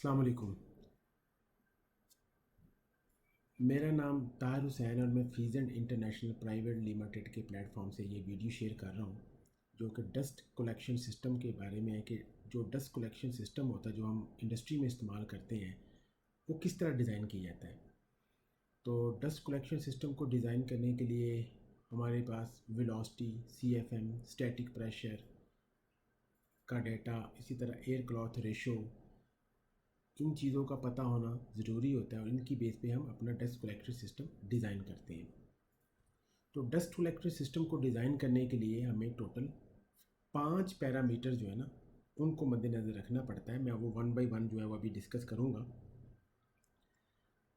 अस्सलाम वालेकुम। मेरा नाम ताहिर हुसैन और मैं फीजेंट इंटरनेशनल प्राइवेट लिमिटेड के प्लेटफॉर्म से ये वीडियो शेयर कर रहा हूँ, जो कि डस्ट कलेक्शन सिस्टम के बारे में है कि जो डस्ट कलेक्शन सिस्टम होता है जो हम इंडस्ट्री में इस्तेमाल करते हैं वो किस तरह डिज़ाइन किया जाता है। तो डस्ट कलेक्शन सिस्टम को डिज़ाइन करने के लिए हमारे पास वेलोसिटी, सीएफएम, स्टैटिक प्रेशर का डेटा, इसी तरह एयर क्लॉथ रेशो, इन चीज़ों का पता होना ज़रूरी होता है और इनकी बेस पे हम अपना डस्ट कलेक्टर सिस्टम डिज़ाइन करते हैं। तो डस्ट कलेक्टर सिस्टम को डिज़ाइन करने के लिए हमें टोटल 5 पैरामीटर जो है ना उनको मद्देनज़र रखना पड़ता है। मैं वो वन बाय वन जो है वो अभी डिस्कस करूँगा।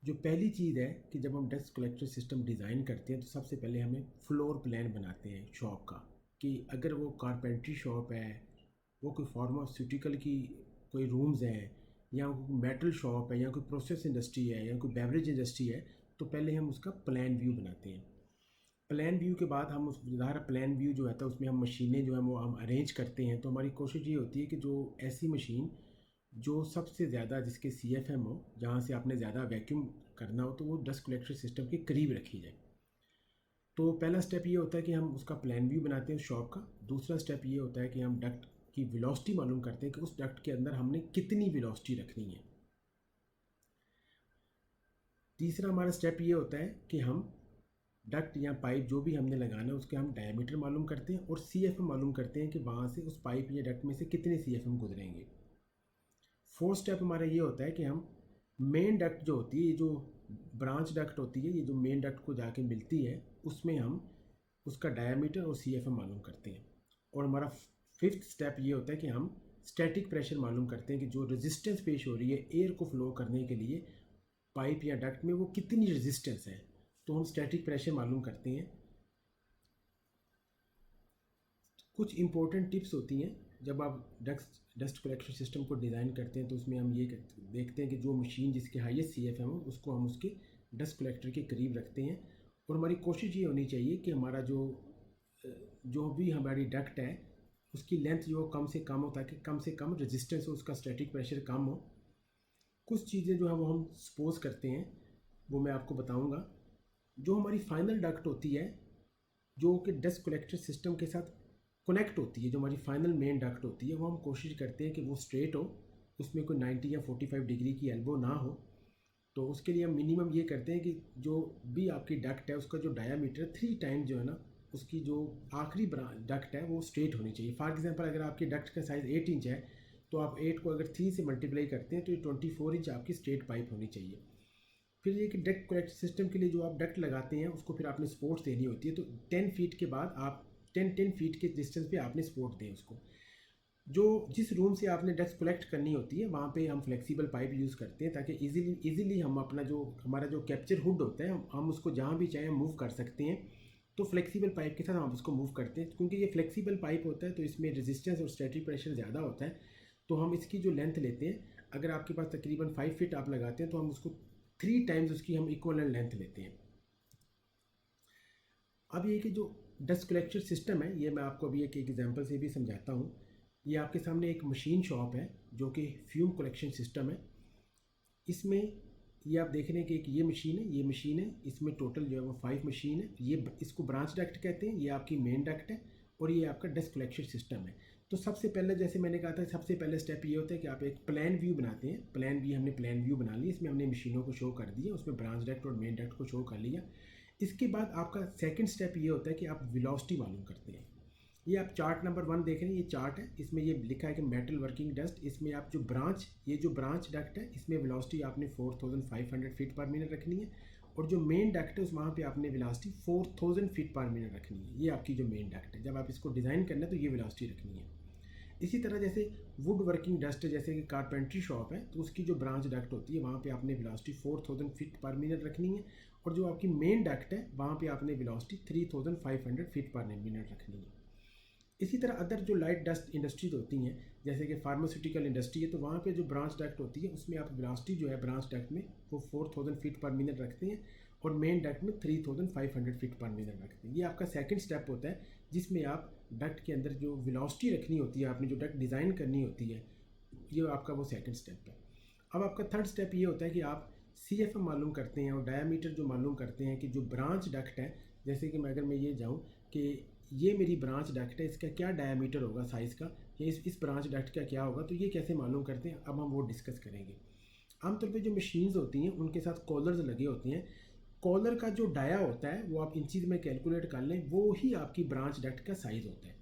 जो पहली चीज़ है कि जब हम डस्ट कलेक्टर सिस्टम डिज़ाइन करते हैं तो सबसे पहले हमें फ्लोर प्लान बनाते हैं शॉप का, कि अगर वो कारपेंट्री शॉप है, वो कोई फार्मास्यूटिकल की कोई रूम्स हैं, या कोई मेटल शॉप है, या कोई प्रोसेस इंडस्ट्री है, या कोई बेवरेज इंडस्ट्री है, तो पहले हम उसका प्लान व्यू बनाते हैं। प्लान व्यू के बाद हम उस ज़ाहिर प्लान व्यू जो है तो उसमें हम मशीनें जो हैं वो हम अरेंज करते हैं। तो हमारी कोशिश ये होती है कि जो ऐसी मशीन जो सबसे ज़्यादा जिसके सीएफएम हो, जहाँ से आपने ज़्यादा वैक्यूम करना हो, तो वो डस्ट कलेक्टर सिस्टम के करीब रखी जाए। तो पहला स्टेप ये होता है कि हम उसका प्लान व्यू बनाते हैं शॉप का। दूसरा स्टेप ये होता है कि हम डक्ट की वेलोसिटी मालूम करते हैं कि उस डक्ट के अंदर हमने कितनी वेलोसिटी रखनी है। तीसरा हमारा स्टेप ये होता है कि हम डक्ट या पाइप जो भी हमने लगाना है उसके हम डायमीटर मालूम करते हैं और सीएफएम मालूम करते हैं कि वहाँ से उस पाइप या डक्ट में से कितने सीएफएम गुजरेंगे। फोर्थ स्टेप हमारा ये होता है कि हम मेन डक्ट जो होती है, ये जो ब्रांच डक्ट होती है, ये जो मेन डक्ट को जाके मिलती है, उसमें हम उसका डायमीटर और सीएफएम मालूम करते हैं। और हमारा फिफ्थ स्टेप ये होता है कि हम स्टैटिक प्रेशर मालूम करते हैं कि जो रेजिस्टेंस पेश हो रही है एयर को फ्लो करने के लिए पाइप या डक्ट में, वो कितनी रेजिस्टेंस है, तो हम स्टैटिक प्रेशर मालूम करते हैं। कुछ इंपॉर्टेंट टिप्स होती हैं जब आप डस्ट कलेक्शन सिस्टम को डिज़ाइन करते हैं, तो उसमें हम ये देखते हैं कि जो मशीन जिसके हाईएस्ट सीएफएम हो उसको हम उसके डस्ट कलेक्टर के करीब रखते हैं। और हमारी कोशिश ये होनी चाहिए कि हमारा जो भी हमारी डक्ट है उसकी लेंथ जो कम से कम हो, ताकि कम से कम रेजिस्टेंस हो, उसका स्टैटिक प्रेशर कम हो। कुछ चीज़ें जो है वो हम सपोज करते हैं, वो मैं आपको बताऊंगा। जो हमारी फाइनल डक्ट होती है जो कि डस्ट कलेक्टर सिस्टम के साथ कनेक्ट होती है, जो हमारी फाइनल मेन डक्ट होती है, वो हम कोशिश करते हैं कि वो स्ट्रेट हो, उसमें कोई 90 या 45 डिग्री की एल्बो ना हो। तो उसके लिए हम मिनिमम ये करते हैं कि जो भी आपकी डक्ट है उसका जो डायामीटर 3 टाइम जो है ना, उसकी जो आखिरी डक्ट है वो स्ट्रेट होनी चाहिए। फॉर एग्जांपल अगर आपकी डक्ट का साइज़ 8 इंच है, तो आप 8 को अगर 3 से मल्टीप्लाई करते हैं तो ये 24 इंच आपकी स्ट्रेट पाइप होनी चाहिए। फिर ये कि डक्ट कलेक्शन सिस्टम के लिए जो आप डक्ट लगाते हैं उसको फिर आपने सपोर्ट्स देनी होती है। तो 10 फीट के बाद आप 10 फीट के डिस्टेंस पे आपने सपोर्ट दें उसको। जो जिस रूम से आपने डस्ट कलेक्ट करनी होती है वहाँ पे हम फ्लेक्सिबल पाइप यूज़ करते हैं, ताकि इजीली हम अपना जो हमारा जो कैप्चर हुड होता है हम उसको जहाँ भी चाहें मूव कर सकते हैं। तो फ्लेक्सिबल पाइप के साथ हम उसको मूव करते हैं, क्योंकि ये फ्लेक्सिबल पाइप होता है तो इसमें रेजिस्टेंस और स्टैटिक प्रेशर ज़्यादा होता है। तो हम इसकी जो लेंथ लेते हैं, अगर आपके पास तकरीबन 5 फीट आप लगाते हैं तो हम उसको 3 टाइम्स उसकी हम इक्वल लेंथ लेते हैं। अब ये कि जो डस्ट कलेक्शन सिस्टम है, ये मैं आपको अभी एक एग्जांपल से भी समझाता हूँ। ये आपके सामने एक मशीन शॉप है जो कि फ्यूम कलेक्शन सिस्टम है। इसमें ये आप देख रहे हैं कि एक ये मशीन है, इसमें टोटल जो है वो 5 मशीन है। ये इसको ब्रांच डक्ट कहते हैं, ये आपकी मेन डक्ट है और ये आपका डस्ट कलेक्शन सिस्टम है। तो सबसे पहले जैसे मैंने कहा था, सबसे पहले स्टेप ये होता है कि आप एक प्लान व्यू बनाते हैं। हमने प्लान व्यू बना लिया, इसमें हमने मशीनों को शो कर दिया, उसमें ब्रांच डक्ट और मेन डक्ट को शो कर लिया। इसके बाद आपका सेकंड स्टेप ये होता है कि आप वेलोसिटी मालूम करते हैं। ये आप चार्ट नंबर 1 देख रहे हैं, ये चार्ट है, इसमें ये लिखा है कि मेटल वर्किंग डस्ट। इसमें आप जो ब्रांच डक्ट है इसमें वेलोसिटी आपने 4500 फीट पर मिनट रखनी है, और जो मेन डक्ट है उस वहाँ पे आपने वेलोसिटी 4000 फीट पर मिनट रखनी है। ये आपकी जो मेन डक्ट है, जब आप इसको डिज़ाइन करना है तो ये वेलोसिटी रखनी है। इसी तरह जैसे वुड वर्किंग डस्ट, जैसे कि कारपेंट्री शॉप है, तो उसकी जो ब्रांच डक्ट होती है वहाँ पे आपने वेलोसिटी 4000 फीट पर मिनट रखनी है, और जो आपकी मेन डक्ट है वहाँ पे आपने वेलोसिटी 3500 फीट पर मिनट रखनी है। इसी तरह अदर जो लाइट डस्ट इंडस्ट्रीज होती हैं, जैसे कि फार्मास्यूटिकल इंडस्ट्री है, तो वहाँ पे जो ब्रांच डक्ट होती है उसमें आप वेलोसिटी जो है ब्रांच डक्ट में वो 4000 फीट पर मिनट रखते हैं, और मेन डक्ट में 3500 फीट पर मिनट रखते हैं। ये आपका सेकंड स्टेप होता है, जिसमें आप डक्ट के अंदर जो वेलोसिटी रखनी होती है, आपने जो डक्ट डिज़ाइन करनी होती है, ये आपका वो सेकंड स्टेप है। अब आपका थर्ड स्टेप ये होता है कि आप CFM मालूम करते हैं और डायामीटर जो मालूम करते हैं कि जो ब्रांच डक्ट है, जैसे कि अगर मैं ये जाऊँ कि ये मेरी ब्रांच डक्ट है, इसका क्या डायामीटर होगा साइज़ का, या इस ब्रांच डक्ट का क्या होगा, तो ये कैसे मालूम करते हैं अब हम वो डिस्कस करेंगे। आमतौर पे जो मशीन्स होती हैं उनके साथ कॉलर्स लगे होती हैं। कॉलर का जो डाया होता है वो आप इंचज़ में कैलकुलेट कर लें, वो ही आपकी ब्रांच डक्ट का साइज़ होता है।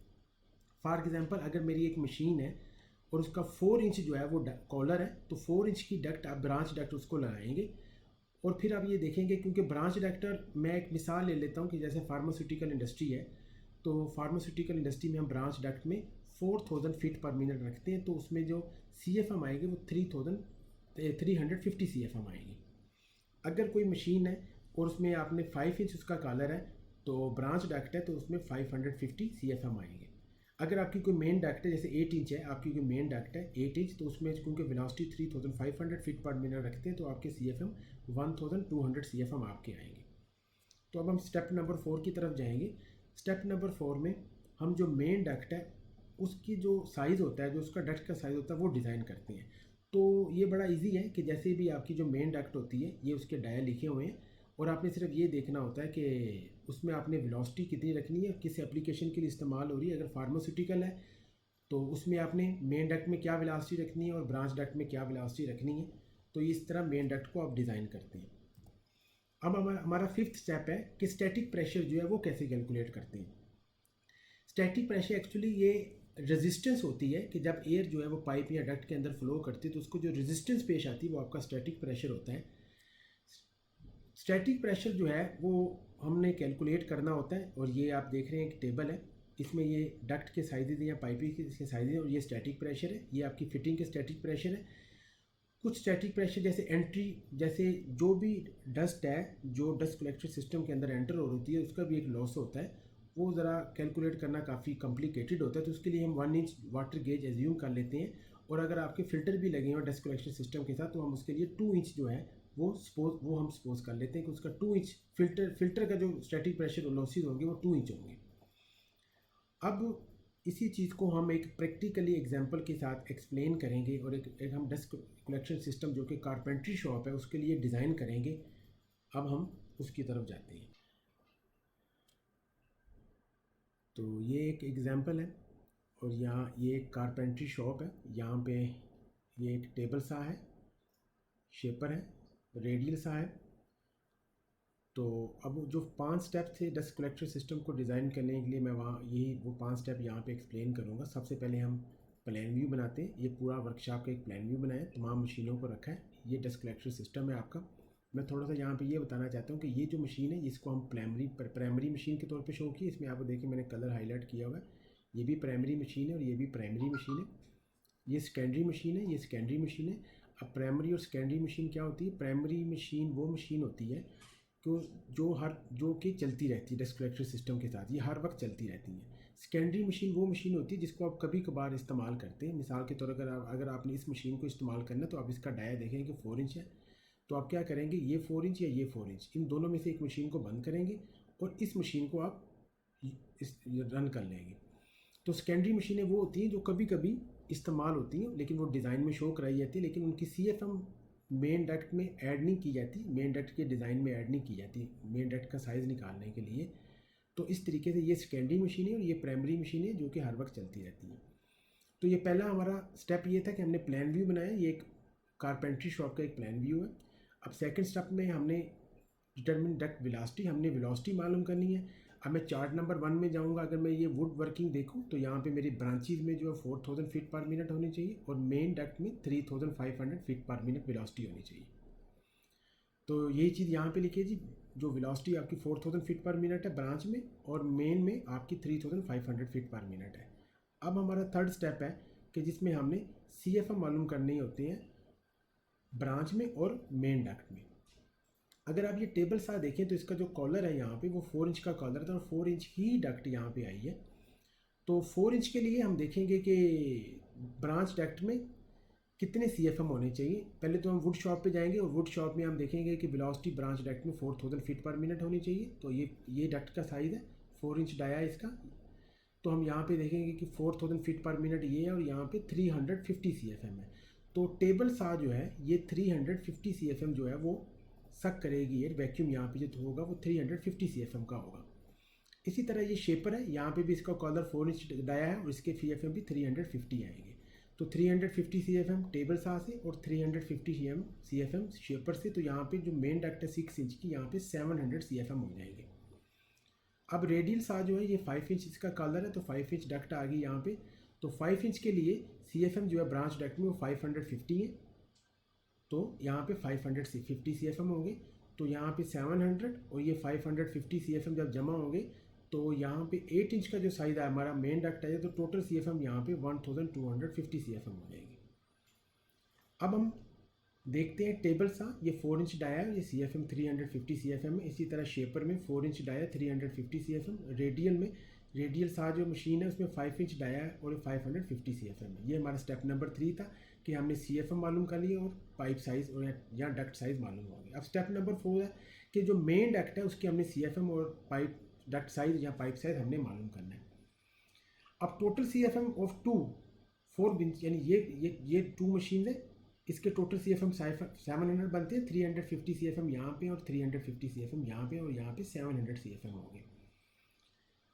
फॉर एग्जांपल अगर मेरी एक मशीन है और उसका 4 इंच जो है वो कॉलर है, तो 4 इंच की डक्ट आप ब्रांच डक्ट उसको लगाएंगे। और फिर आप ये देखेंगे, क्योंकि ब्रांच डक्टर, मैं एक मिसाल ले लेता हूँ कि जैसे फार्मास्यूटिकल इंडस्ट्री है, तो फार्मास्यूटिकल इंडस्ट्री में हम ब्रांच डक्ट में 4000 फीट पर मिनट रखते हैं, तो उसमें जो CFM आएंगे वो 350 CFM आएंगी। अगर कोई मशीन है और उसमें आपने 5 इंच उसका कॉलर है, तो ब्रांच डक्ट है, तो उसमें 550 CFM आएंगे। अगर आपकी कोई मेन डक्ट है, जैसे 8 इंच है आपकी कोई मेन डक्ट है 8 इंच, तो उसमें क्योंकि वेलोसिटी 3500 फीट पर मिनट रखते हैं, तो आपके CFM 1200 CFM आपके आएंगे। तो अब हम स्टेप नंबर 4 की तरफ जाएंगे। स्टेप नंबर 4 में हम जो मेन डक्ट है उसकी जो साइज़ होता है, जो उसका डक्ट का साइज़ होता है, वो डिज़ाइन करते हैं। तो ये बड़ा इजी है कि जैसे भी आपकी जो मेन डक्ट होती है, ये उसके डाया लिखे हुए हैं, और आपने सिर्फ ये देखना होता है कि उसमें आपने वेलोसिटी कितनी रखनी है, किस एप्लीकेशन के लिए इस्तेमाल हो रही है। अगर फार्मास्यूटिकल है तो उसमें आपने मेन डक्ट में क्या वेलोसिटी रखनी है और ब्रांच डक्ट में क्या वेलोसिटी रखनी है। तो इस तरह मेन डक्ट को आप डिज़ाइन करते हैं। अब हमारा फिफ्थ स्टेप है कि स्टैटिक प्रेशर जो है वो कैसे कैलकुलेट करते हैं। स्टैटिक प्रेशर एक्चुअली ये रेजिस्टेंस होती है कि जब एयर जो है वो पाइप या डक्ट के अंदर फ्लो करती है, तो उसको जो रेजिस्टेंस पेश आती है वो आपका स्टैटिक प्रेशर होता है। स्टैटिक प्रेशर जो है वो हमने कैलकुलेट करना होता है, और ये आप देख रहे हैं एक टेबल है, इसमें ये डक्ट के साइजेज हैं या पाइपिंग के साइजेज हैं, और ये स्टैटिक प्रेशर है, ये आपकी फिटिंग के स्टैटिक प्रेशर है। कुछ स्टैटिक प्रेशर जैसे एंट्री, जैसे जो भी डस्ट है जो डस्ट कलेक्शन सिस्टम के अंदर एंटर हो रही है उसका भी एक लॉस होता है, वो ज़रा कैलकुलेट करना काफ़ी कॉम्प्लिकेटेड होता है। तो उसके लिए हम 1 इंच वाटर गेज एज्यूम कर लेते हैं, और अगर आपके फ़िल्टर भी लगे हों डस्ट कलेक्शन सिस्टम के साथ, तो हम उसके लिए 2 इंच जो है वो हम सपोज कर लेते हैं कि उसका 2 इंच फिल्टर का जो स्टैटिक प्रेशर लॉसेज होंगे वो 2 इंच होंगे। अब इसी चीज़ को हम एक प्रैक्टिकली एग्जांपल के साथ एक्सप्लेन करेंगे, और एक हम डस्ट कलेक्शन सिस्टम जो कि कारपेंट्री शॉप है उसके लिए डिज़ाइन करेंगे। अब हम उसकी तरफ जाते हैं। तो ये एक एग्जांपल है, और यहाँ ये एक कारपेंट्री शॉप है। यहाँ पे ये एक टेबल सा है, शेपर है, रेडियल सा है। तो अब जो 5 स्टेप थे डस्ट कलेक्टर सिस्टम को डिज़ाइन करने के लिए, मैं वहाँ यही वो 5 स्टेप यहाँ पे एक्सप्लेन करूँगा। सबसे पहले हम प्लान व्यू बनाते हैं। ये पूरा वर्कशॉप का एक प्लान व्यू बनाया, तमाम मशीनों को रखा है। ये डस्ट कलेक्टर सिस्टम है आपका। मैं थोड़ा सा यहाँ पे ये बताना चाहता हूँ कि ये जो मशीन है इसको हम प्राइमरी मशीन के तौर पे शो की। इसमें आपको देखिए मैंने कलर हाईलाइट किया हुआ है। ये भी प्राइमरी मशीन है और ये भी प्राइमरी मशीन है। ये सेकेंडरी मशीन है, ये सेकेंडरी मशीन है। अब प्राइमरी और सेकेंडरी मशीन क्या होती है? प्राइमरी मशीन वो मशीन होती है जो कि चलती रहती है डस्ट कलेक्टर सिस्टम के साथ, ये हर वक्त चलती रहती है। सेकेंडरी मशीन वो मशीन होती है जिसको आप कभी कभार इस्तेमाल करते हैं। मिसाल के तौर अगर आपने इस मशीन को इस्तेमाल करना है, तो आप इसका डाया देखें कि 4 इंच है, तो आप क्या करेंगे, ये 4 इंच या ये 4 इंच, इन दोनों में से एक मशीन को बंद करेंगे और इस मशीन को आप रन कर लेंगे। तो सेकेंडरी मशीनें वो होती हैं जो कभी कभी इस्तेमाल होती हैं, लेकिन वो डिज़ाइन में शो कराई जाती है, लेकिन उनकी CFM मेन डक्ट में ऐड नहीं की जाती, मेन डक्ट के डिज़ाइन में ऐड नहीं की जाती, मेन डक्ट का साइज़ निकालने के लिए। तो इस तरीके से ये सेकेंडरी मशीन है और ये प्राइमरी मशीन है जो कि हर वक्त चलती रहती है। तो ये पहला हमारा स्टेप ये था कि हमने प्लान व्यू बनाया। ये एक कारपेंट्री शॉप का एक प्लान व्यू है। अब सेकंड स्टेप में हमने डिटरमिन डक्ट वेलोसिटी, हमने वेलोसिटी मालूम करनी है। अब मैं चार्ट नंबर 1 में जाऊंगा। अगर मैं ये वुड वर्किंग देखूं तो यहाँ पे मेरी ब्रांचेज में जो है 4000 फीट पर मिनट होनी चाहिए, और मेन डक्ट में 3500 फीट पर मिनट वेलोसिटी होनी चाहिए। तो यही चीज़ यहाँ पे लिखिए जी, जो वेलोसिटी आपकी 4000 फीट पर मिनट है ब्रांच में, और मेन में आपकी 3500 फीट पर मिनट है। अब हमारा थर्ड स्टेप है कि जिसमें हमने CFM मालूम करने होते हैं ब्रांच में और मेन डक्ट में। अगर आप ये टेबल सा देखें तो इसका जो कॉलर है यहाँ पे वो 4 इंच का कॉलर था, और 4 इंच ही डक्ट यहाँ पे आई है। तो 4 इंच के लिए हम देखेंगे कि ब्रांच डक्ट में कितने CFM होने चाहिए। पहले तो हम वुड शॉप पे जाएंगे, और वुड शॉप में हम देखेंगे कि वेलोसिटी ब्रांच डक्ट में 4000 फीट पर मिनट होनी चाहिए। तो ये डक्ट का साइज़ है, 4 इंच डाया है इसका। तो हम यहाँ पे देखेंगे कि 4000 फीट पर मिनट ये है, और यहाँ पे 350 CFM है। तो टेबल सा जो है ये 350 CFM जो है वो सक करेगी, ये वैक्यूम यहाँ पे जो होगा वो 350 CFM का होगा। इसी तरह ये शेपर है, यहाँ पे भी इसका कॉलर 4 इंच डाया है और इसके CFM भी 350 आएंगे। तो 350 CFM टेबल सा से और 350 CFM शेपर से, तो यहाँ पे जो मेन डक्ट है 6 इंच की, यहाँ पे 700 CFM हो जाएंगे। अब रेडियल सा जो है ये 5 इंच इसका कॉलर है, तो 5 इंच डक्ट आ गई यहाँ पे। तो 5 इंच के लिए CFM जो है ब्रांच डक्ट में वो 550 है, तो यहाँ पे 550 CFM होंगे। तो यहाँ पे 700 और ये 550 CFM जब जमा होंगे तो यहाँ पे 8 इंच का जो साइज़ है हमारा मेन डक्ट है, तो टोटल CFM यहाँ पे 1250 CFM हो जाएगी। अब हम देखते हैं टेबल सा, ये 4 इंच डाया है, ये CFM 350 CFM है। इसी तरह शेपर में 4 इंच डाया 350 CFM। रेडियल में रेडियल सा जो मशीन है उसमें 5 इंच डाया है और 550 CFM है। ये हमारा स्टेप नंबर 3 था कि हमने CFM मालूम कर लिया और पाइप साइज़ और या डक्ट साइज़ मालूम हो गया। अब स्टेप नंबर 4 है कि जो मेन डक्ट है उसकी हमने CFM और पाइप डक्ट साइज़ या पाइप साइज़ हमने मालूम करना है। अब टोटल CFM ऑफ 4 इंच, यानी ये 2 मशीन है, इसके टोटल CFM 700 बनते हैं। 350 CFM यहाँ पे और 350 CFM यहाँ पे और यहाँ पे 700 CFM हो गए।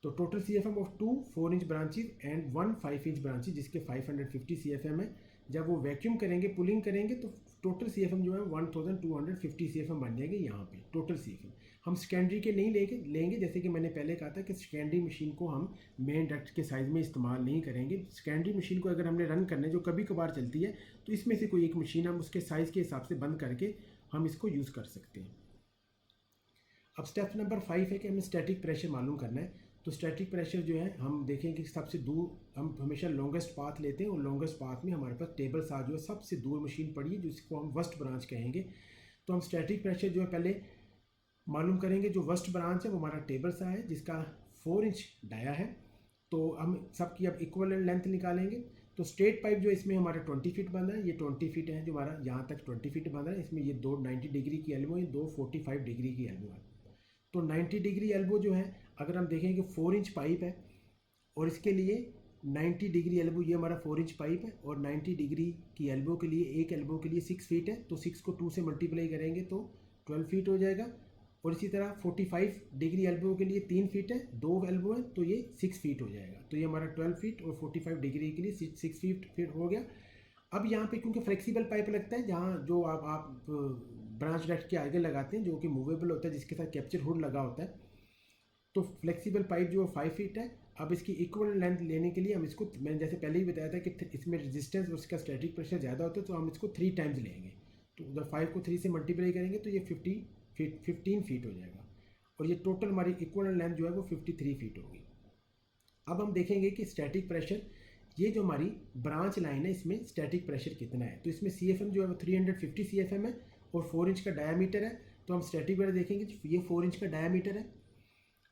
तो total CFM of 2 4 inch branches and 1 5 inch branches जिसके 550 CFM है। जब वो वैक्यूम करेंगे, पुलिंग करेंगे, तो टोटल CFM जो है 1250 CFM बन जाएंगे यहाँ पे टोटल CFM। हम सेकेंडरी के नहीं लेंगे जैसे कि मैंने पहले कहा था कि सेकेंडरी मशीन को हम मेन डक्ट के साइज़ में इस्तेमाल नहीं करेंगे। सेकेंडरी मशीन को अगर हमने रन करना है जो कभी कभार चलती है, तो इसमें से कोई एक मशीन हम उसके साइज़ के हिसाब से बंद करके हम इसको यूज़ कर सकते हैं। अब स्टेप नंबर 5 है कि हमें स्टैटिक प्रेशर मालूम करना है। तो स्टैटिक प्रेशर जो है हम देखें कि सबसे दूर हम हमेशा लॉन्गेस्ट पाथ लेते हैं और लॉन्गेस्ट पाथ में हमारे पास टेबल सा जो है सबसे दूर मशीन पड़ी है जिसको हम वर्स्ट ब्रांच कहेंगे। तो हम स्टैटिक प्रेशर जो है पहले मालूम करेंगे। जो वर्स्ट ब्रांच है वो हमारा टेबल सा है जिसका 4 इंच डाया है। तो हम सबकी अब इक्वल लेंथ निकालेंगे। तो स्ट्रेट पाइप जो इसमें हमारा 20 फीट बंधा है, ये 20 फीट है जो हमारा यहाँ तक 20 फीट बंधा है। इसमें ये 2 90 डिग्री की एल्बो है, 2 45 डिग्री की एल्बो है। तो 90 डिग्री एल्बो जो है अगर हम देखें कि 4 इंच पाइप है और इसके लिए 90 डिग्री एल्बो, ये हमारा 4 इंच पाइप है और 90 डिग्री की एल्बो के लिए एक एल्बो के लिए 6 फीट है। तो 6 को 2 से मल्टीप्लाई करेंगे तो 12 फीट हो जाएगा। और इसी तरह 45 डिग्री एल्बो के लिए 3 फीट है, 2 एल्बो है, तो ये 6 फीट हो जाएगा। तो ये हमारा 12 फीट और 45 डिग्री के लिए 6 फीट हो गया। अब यहाँ पे क्योंकि फ्लेक्सिबल पाइप लगता है, जहाँ जो आप ब्रांच डक्ट के आगे लगाते हैं जो कि मूवेबल होता है, जिसके साथ कैप्चर हुड लगा होता है, तो फ्लेक्सिबल पाइप जो 5 फीट है। अब इसकी इक्वल लेंथ लेने के लिए हम इसको, मैंने जैसे पहले ही बताया था कि इसमें रेजिस्टेंस और उसका स्टैटिक प्रेशर ज़्यादा होता है, तो हम इसको 3 टाइम्स लेंगे। तो उधर 5 को 3 से मल्टीप्लाई करेंगे तो ये 15 फीट हो जाएगा और ये टोटल हमारी इक्वल लेंथ जो है वो 53 फीट होगी। अब हम देखेंगे कि स्टैटिक प्रेशर, ये जो हमारी ब्रांच लाइन है इसमें स्टैटिक प्रेशर कितना है। तो इसमें CFM जो है वो 350 CFM है और 4 इंच का डायामीटर है। तो हम स्टैटिक प्रेशर देखेंगे, ये 4 इंच का डायामीटर है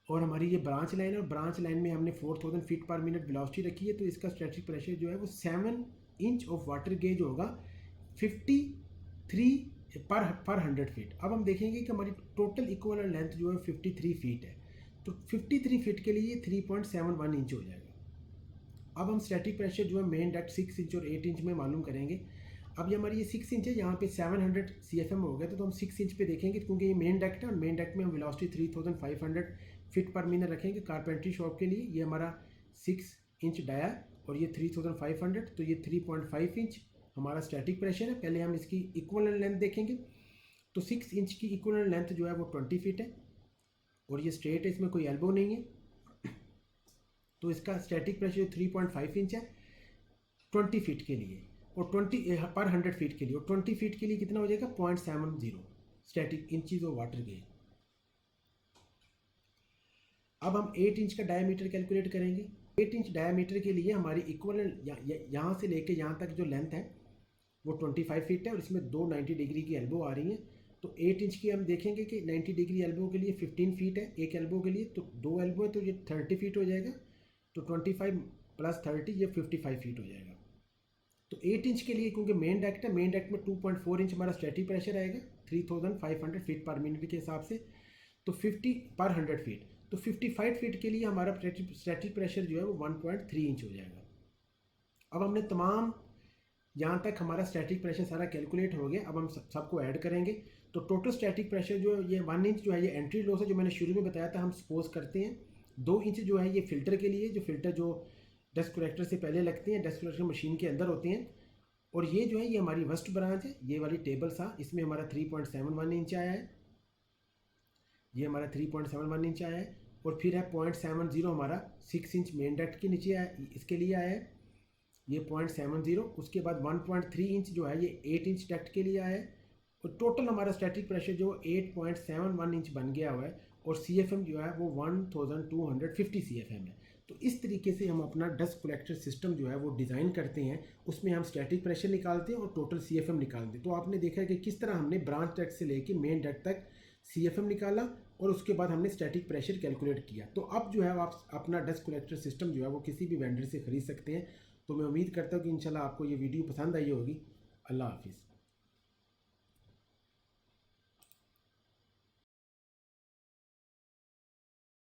और हमारी ये ब्रांच लाइन है और ब्रांच लाइन में हमने 4000 फीट पर मिनट वेलोसिटी रखी है। तो इसका स्टैटिक प्रेशर जो है वो 7 इंच ऑफ वाटर गेज होगा 53 पर 100 फीट। अब हम देखेंगे कि हमारी टोटल इक्वल लेंथ जो है 53 फीट है। तो 53 फीट के लिए 3.71 इंच हो जाएगा। अब हम स्टैटिक प्रेशर जो है मेन डक्ट 6 इंच और 8 इंच में मालूम करेंगे। अब ये हमारी ये 6 इंच है, यहाँ पे 700 CFM हो गया। तो हम 6 इंच पे देखेंगे क्योंकि ये मेन डक्ट है और मेन डक्ट में हम वेलोसिटी 3500 फीट पर मिनट रखेंगे कारपेंट्री शॉप के लिए। ये हमारा 6 इंच डाया और ये 3500, तो ये 3.5 इंच हमारा स्टैटिक प्रेशर है। पहले हम इसकी इक्वल लेंथ देखेंगे। तो 6 इंच की इक्वल लेंथ जो है वो 20 फीट है और ये स्ट्रेट है, इसमें कोई एल्बो नहीं है। तो इसका स्टैटिक प्रेशर 3.5 इंच है 20 फीट के लिए और 20 पर 100 फीट के लिए, और 20 फीट के लिए कितना हो जाएगा 0.70 static inches of water gauge. अब हम 8 इंच का डायमीटर कैलकुलेट करेंगे। 8 इंच डायमीटर के लिए हमारी इक्वल यहाँ से लेके यहाँ तक जो लेंथ है वो 25 फीट है और इसमें 2 90 डिग्री की एल्बो आ रही हैं। तो 8 इंच की हम देखेंगे कि 90 डिग्री एल्बो के लिए 15 फीट है एक एल्बो के लिए, तो 2 एल्बो है तो ये 30 फीट हो जाएगा। तो 25 प्लस 30 ये 55 फीट हो जाएगा। तो 8 इंच के लिए क्योंकि मेन डक्ट है, मेन डक्ट में 2.4 इंच हमारा स्टैटिक प्रेशर आएगा 3500 फीट पर मिनट के हिसाब से, तो 50 पर 100 फीट। तो 55 फीट के लिए हमारा स्टैटिक प्रेशर जो है वो 1.3 इंच हो जाएगा। अब हमने तमाम यहाँ तक हमारा स्टैटिक प्रेशर सारा कैलकुलेट हो गया। अब हम सबको ऐड करेंगे। तो टोटल स्टैटिक प्रेशर जो ये 1 इंच जो है ये एंट्री लॉस है, जो मैंने शुरू में बताया था, हम सपोज करते हैं 2 इंच जो है ये फ़िल्टर के लिए, जो फ़िल्टर जो डस्ट कलेक्टर से पहले लगते हैं, डस्ट कलेक्टर मशीन के अंदर होते हैं। और ये जो है ये हमारी वर्स्ट ब्रांच है, ये वाली टेबल सा, इसमें हमारा 3.71 इंच आया है, ये हमारा 3.71 इंच आया है। और फिर है 0.70 हमारा 6 इंच मेन डक्ट के नीचे आया, इसके लिए आया है ये 0.70। उसके बाद 1.3 इंच जो है ये 8 इंच डक्ट के लिए आया है। और टोटल हमारा स्टैटिक प्रेशर जो 8.71 इंच बन गया हुआ है। और CFM जो है वो 1250 CFM है। तो इस तरीके से हम अपना डस्ट कलेक्टर सिस्टम जो है वो डिज़ाइन करते हैं। उसमें हम स्टैटिक प्रेशर निकालते हैं और टोटल CFM निकालते हैं। तो आपने देखा है कि किस तरह हमने ब्रांच डक्ट से लेके मेन डक्ट तक CFM निकाला और उसके बाद हमने स्टैटिक प्रेशर कैलकुलेट किया। तो अब जो है आप अपना डस्ट कलेक्टर सिस्टम जो है वो किसी भी वेंडर से ख़रीद सकते हैं। तो मैं उम्मीद करता हूँ कि इंशाल्लाह आपको ये वीडियो पसंद आई होगी। अल्लाह हाफिज़।